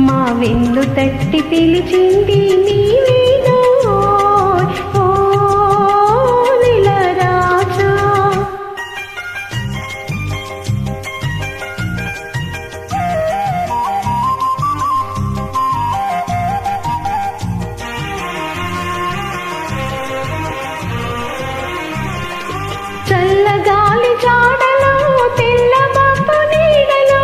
మా వెన్ను తట్టి పిలిచింది నీవేనా ఓ నెల రాజా. చల్లగాలి జాడలో తెల్ల మబ్బు నీడలో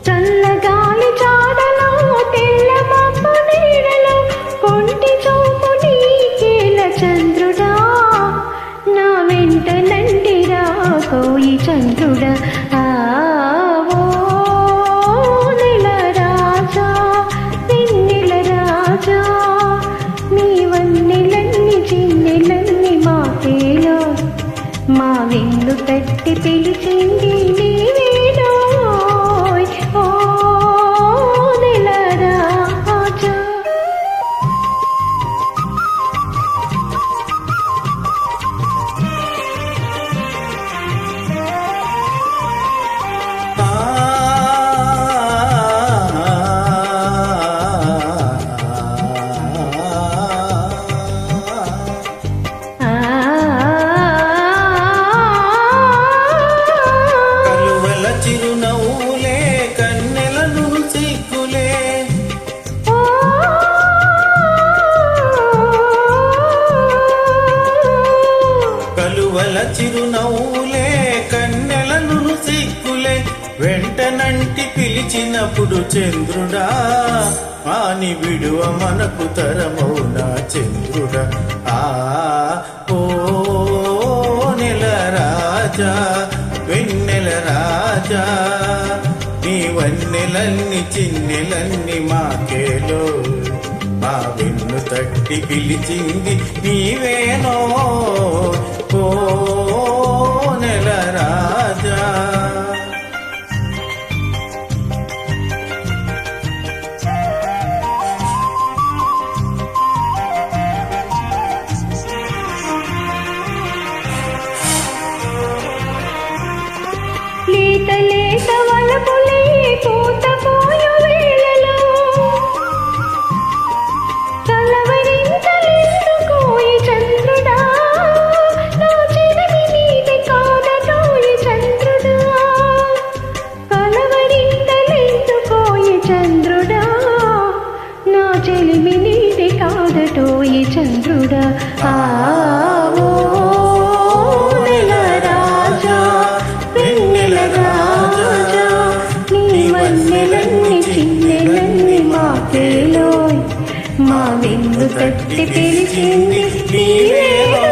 చల్లగాలి జాడలో తెల్ల మబ్బు నీడలో కొంటి చూపు నీకేల చంద్రుడా నా వెంట నండిరా కోయి చంద్రుడా. మా వెన్ను తట్టి పిలిచింది నీవేనా ఓ నెల రాజా. చిరునవ్వులే కన్నెలను సిగ్గులే కలువల చిరునవ్వులే కన్నెలను సిగ్గులే వెంటనంటి పిలిచినప్పుడు చంద్రుడా ఆని విడువ మనకు తరమౌనా చంద్రుడా. ఓ నెల రాజా వెన్నెల రాజా నీ వన్నెలన్ని చిన్నెలన్ని మాకేలో మా వెన్ను తట్టి పిలిచింది నీవేనో ఓ నెల రాజా. లేత లేత వలపులే పూత పోయు వేళలో కలవరింతలెందుకోయి చంద్రుడా నా చెలిమి నీది కాదటోయి చంద్రుడా. కలవరింతలెందుకోయి చంద్రుడా నా చెలిమి నీది కాదటోయి చంద్రుడా. చిన్నెలన్నీ మాకేలోయ్ మా వెన్ను తట్టి పిలిచింది నీవేనా.